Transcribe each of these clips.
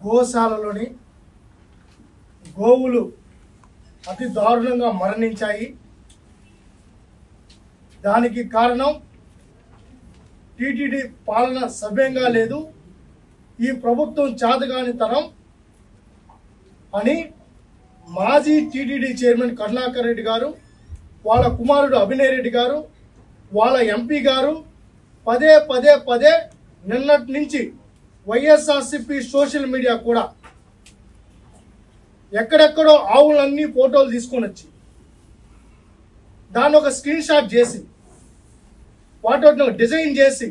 గోశాలలోని గోవులు అతి దారుణంగా మరణించాయి. దానికి కారణం టీటీడీ పాలన సవ్యంగా లేదు, ఈ ప్రభుత్వం చేతగానితనం అని మాజీ టీటీడీ చైర్మన్ కరుణాకర్ రెడ్డి గారు, వాళ్ళ కుమారుడు అభినయ్ రెడ్డి గారు, వాళ్ళ ఎంపీ గారు పదే పదే పదే నిన్నటి నుంచి వైఎస్ఆర్సీపీ సోషల్ మీడియా కూడా ఎక్కడెక్కడో ఆవులన్నీ ఫోటోలు తీసుకొని వచ్చి దాన్ని ఒక స్క్రీన్ షాట్ చేసి వాటిని డిజైన్ చేసి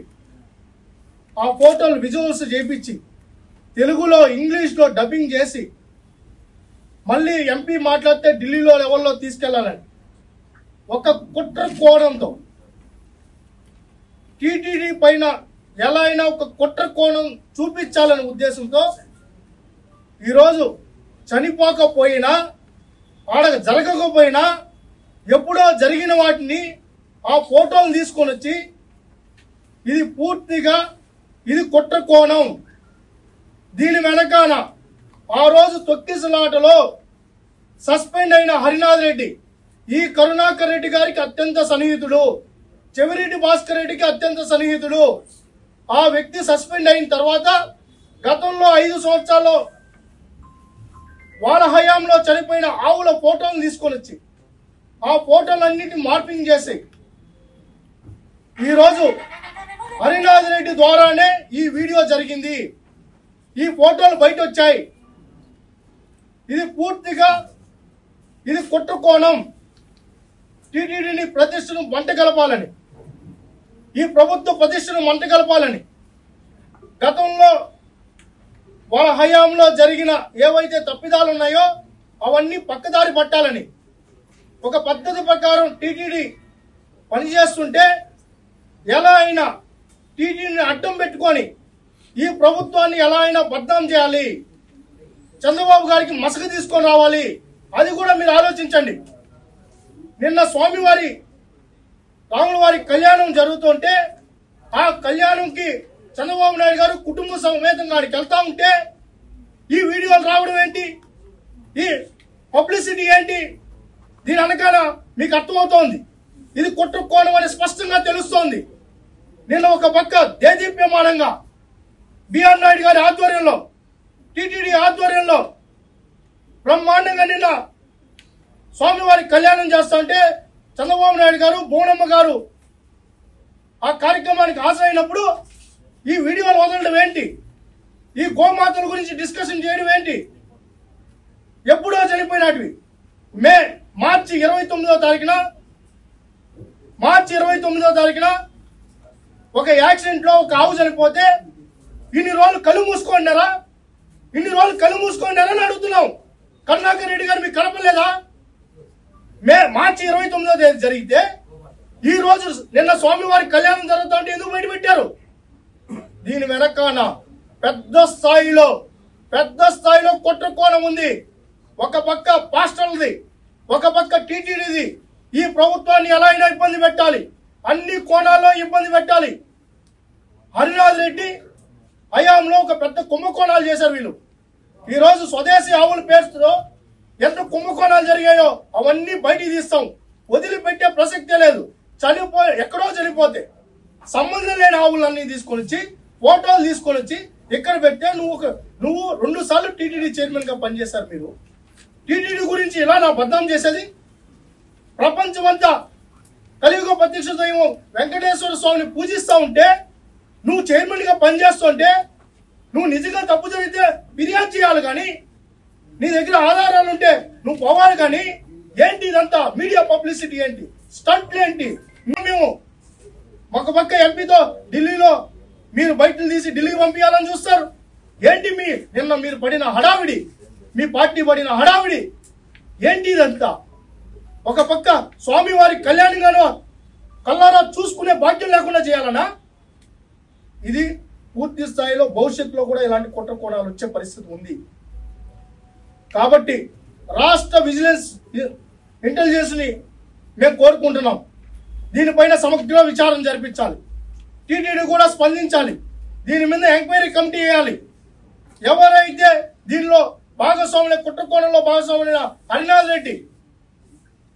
ఆ ఫోటోలు విజువల్స్ చేపించి తెలుగులో ఇంగ్లీష్లో డబ్బింగ్ చేసి మళ్ళీ ఎంపీ మాట్లాడితే ఢిల్లీలో లెవెల్లో తీసుకెళ్లాలని ఒక కుట్ర కోణంతో టీటీడీ పైన ఎలా అయినా ఒక కుట్ర కోణం చూపించాలనే ఉద్దేశంతో ఈరోజు చనిపోకపోయినా ఆడ జరగకపోయినా ఎప్పుడో జరిగిన వాటిని ఆ ఫోటోలు తీసుకొని వచ్చి ఇది పూర్తిగా ఇది కుట్ర కోణం, దీని వెనకాల ఆ రోజు తొక్కిసలాటలో సస్పెండ్ అయిన హరినాథ్ రెడ్డి ఈ కరుణాకర్ రెడ్డి గారికి అత్యంత సన్నిహితుడు, చెవిరెడ్డి భాస్కర్ రెడ్డికి అత్యంత సన్నిహితుడు. ఆ వ్యక్తి సస్పెండ్ అయిన తర్వాత గతంలో 5 సంవత్సరాల్లో వాళ్ళ హయాంలో చనిపోయిన ఆవుల ఫోటోలు తీసుకొని వచ్చి ఆ ఫోటోలన్నింటినీ మార్పింగ్ చేసి ఈరోజు హరినాథ్ రెడ్డి ద్వారానే ఈ వీడియో జరిగింది, ఈ ఫోటోలు బయట వచ్చాయి. ఇది పూర్తిగా ఇది కుట్ర కోణం, టీటీడీని ప్రతిష్టను మంట కలపాలని, ఈ ప్రభుత్వ ప్రతిష్టను మంట కలపాలని, గతంలో వాళ్ళ హయాంలో జరిగిన ఏవైతే తప్పిదాలు ఉన్నాయో అవన్నీ పక్కదారి పట్టాలని ఒక పద్ధతి ప్రకారం టీటీడీ పనిచేస్తుంటే ఎలా అయినా టీటీడీని అడ్డం పెట్టుకొని ఈ ప్రభుత్వాన్ని ఎలా అయినా బద్నాం చేయాలి, చంద్రబాబు గారికి మసక తీసుకొని రావాలి, అది కూడా మీరు ఆలోచించండి. నిన్న స్వామివారి రాముల వారి కళ్యాణం జరుగుతుంటే ఆ కళ్యాణంకి చంద్రబాబు నాయుడు గారు కుటుంబ సమేతంగా ఆడికి వెళ్తా ఉంటే ఈ వీడియోలు రావడం ఏంటి, ఈ పబ్లిసిటీ ఏంటి, దీని వెనకాల మీకు అర్థమవుతోంది. ఇది కుట్ర కోణం అని స్పష్టంగా తెలుస్తోంది. నిన్న ఒక పక్క దేదీప్యమానంగా బిఆర్ నాయుడు గారి ఆధ్వర్యంలో టీటీడీ ఆధ్వర్యంలో బ్రహ్మాండంగా నిన్న స్వామివారి కళ్యాణం చేస్తా ఉంటే చంద్రబాబు నాయుడు గారు బోనమ్మ గారు ఆ కార్యక్రమానికి హాజరైనప్పుడు ఈ వీడియోలు వదలడం ఏంటి, ఈ గోమాతల గురించి డిస్కషన్ చేయడం ఏంటి, ఎప్పుడో చనిపోయినటివి. మార్చి 29వ తారీఖున ఒక యాక్సిడెంట్ లో ఒక ఆవు చనిపోతే ఇన్ని రోజులు కళ్ళు మూసుకున్నారా అని అడుగుతున్నాం. కరుణాకర్ రెడ్డి గారు మీకు కలపలేదా? మార్చి 29వ తేదీ జరిగితే ఈ రోజు నిన్న స్వామివారి కళ్యాణం జరుగుతా ఉంటే ఎందుకు బయట పెట్టారు? దీని వెనకాల పెద్ద స్థాయిలో కుట్ర కోణం ఉంది. ఒక పక్క పాస్టర్లది, ఒక పక్క టీటీడీది. ఈ ప్రభుత్వాన్ని ఎలా అయినా ఇబ్బంది పెట్టాలి, అన్ని కోణాల్లో ఇబ్బంది పెట్టాలి. హరినాథ్ రెడ్డి హయాంలో ఒక పెద్ద కుంభకోణాలు చేశారు వీళ్ళు. ఈ రోజు స్వదేశీ ఆవుల పేరుతో ఎంత కుంభకోణాలు జరిగాయో అవన్నీ బయటికి తీస్తాం, వదిలిపెట్టే ప్రసక్తే లేదు. ఎక్కడో చనిపోతే సంబంధం లేని ఆవులన్నీ తీసుకొని వచ్చి ఫోటోలు తీసుకొని వచ్చి ఇక్కడ పెడితే నువ్వు 2 సార్లు టీటీడీ చైర్మన్ గా పనిచేశారు. మీరు టీటీడీ గురించి ఇలా నా బద్నాం చేసేది? ప్రపంచమంతా కలియుగ ప్రత్యక్ష దైవం వెంకటేశ్వర స్వామిని పూజిస్తా ఉంటే నువ్వు చైర్మన్ గా పనిచేస్తుంటే నువ్వు నిజంగా తప్పు జరిగితే ఫిర్యాదు చేయాలి, కానీ నీ దగ్గర ఆధారాలు ఉంటే నువ్వు పోవాలి. కానీ ఏంటి ఇదంతా మీడియా పబ్లిసిటీ ఏంటి, స్టంట్లు ఏంటి? మేము ఒక పక్క ఎంపీతో ఢిల్లీలో మీరు బయటలు తీసి ఢిల్లీకి పంపించాలని చూస్తారు. ఏంటి నిన్న మీరు పడిన హడావిడి, మీ పార్టీ పడిన హడావిడి ఏంటి ఇదంతా? ఒక పక్క స్వామివారి కళ్యాణంగానో కల్లారా చూసుకునే భాగ్యం లేకుండా చేయాలనా? ఇది పూర్తి స్థాయిలో భవిష్యత్తులో కూడా ఇలాంటి కుట్ర కోణాలు వచ్చే పరిస్థితి ఉంది. కాబట్టి రాష్ట్ర విజిలెన్స్ ఇంటెలిజెన్స్ ని మేము కోరుకుంటున్నాం, దీనిపైన సమగ్ర విచారణ జరిపించాలి, టీటీడీ కూడా స్పందించాలి, దీని మీద ఎంక్వైరీ కమిటీ వేయాలి. ఎవరైతే దీనిలో భాగస్వాములైన కుట్రకోణంలో భాగస్వాములైన హరినాథ్ రెడ్డి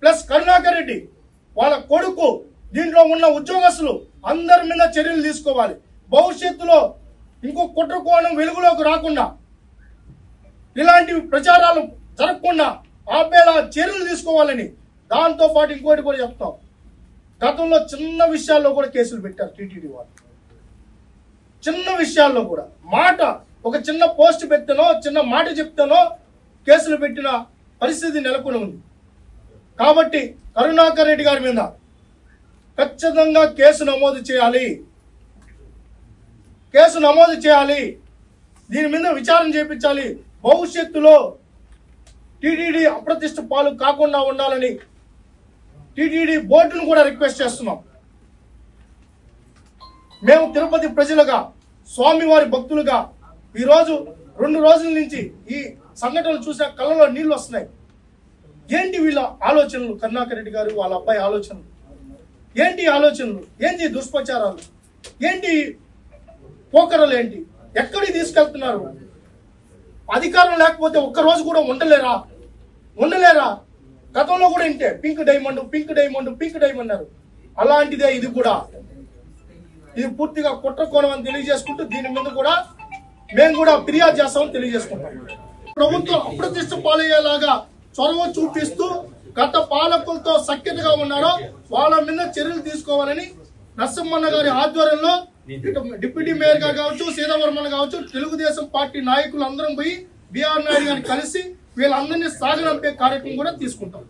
ప్లస్ కరుణాకర్ రెడ్డి వాళ్ళ కొడుకు దీంట్లో ఉన్న ఉద్యోగస్తులు అందరి మీద చర్యలు తీసుకోవాలి. భవిష్యత్తులో ఇంకో కుట్రకోణం వెలుగులోకి రాకుండా ఇలాంటి ప్రచారాలు జరగకుండా ఆపేలా చర్యలు తీసుకోవాలని, దాంతో పాటు ఇంకోటి కూడా చెప్తాం. గతంలో చిన్న విషయాల్లో కూడా కేసులు పెట్టారు టీటీడీ వాళ్ళు. చిన్న విషయాల్లో కూడా ఒక చిన్న పోస్ట్ పెట్టానో చిన్న మాట చెప్తానో కేసులు పెట్టిన పరిస్థితి నెలకొని ఉంది. కాబట్టి కరుణాకర్ రెడ్డి గారి మీద ఖచ్చితంగా కేసు నమోదు చేయాలి. దీని మీద విచారణ చేయించాలి. భవిష్యత్తులో టీటీడీ అప్రతిష్ట పాలు కాకుండా ఉండాలని టీటీడీ బోర్డును కూడా రిక్వెస్ట్ చేస్తున్నాం. మేము తిరుపతి ప్రజలుగా, స్వామివారి భక్తులుగా ఈరోజు 2 రోజుల నుంచి ఈ సంఘటనలు చూసిన కళ్ళలో నీళ్లు వస్తున్నాయి. ఏంటి వీళ్ళ ఆలోచనలు? కరుణాకర్ రెడ్డి గారు వాళ్ళ అబ్బాయి ఆలోచనలు ఏంటి? ఏంటి దుష్ప్రచారాలు? ఏంటి పోకరలు? ఏంటి ఎక్కడికి తీసుకెళ్తున్నారు? అధికారం లేకపోతే ఒక్కరోజు కూడా ఉండలేరా? గతంలో కూడా ఇంటే పింక్ డైమండ్ అన్నారు. అలాంటిదే ఇది కూడా. ఇది పూర్తిగా కుట్రకోణం అని తెలియజేసుకుంటూ దీని మీద కూడా మేము కూడా ఫిర్యాదు చేస్తామని తెలియజేసుకుంటాం. ప్రభుత్వం అప్రతిష్ట పాలయ్యేలాగా చొరవ చూపిస్తూ గత పాలకులతో సఖ్యతగా ఉన్నారో వాళ్ళ మీద చర్యలు తీసుకోవాలని నరసింహన్న గారి ఆధ్వర్యంలో డిప్యూటీ మేయర్ గా కావచ్చు, సీతావర్మన్ కావచ్చు, తెలుగుదేశం పార్టీ నాయకులు అందరం పోయి బిఆర్ నాయుడు గారిని కలిసి వీళ్ళందరినీ సాగనంపే కార్యక్రమం కూడా తీసుకుంటాం.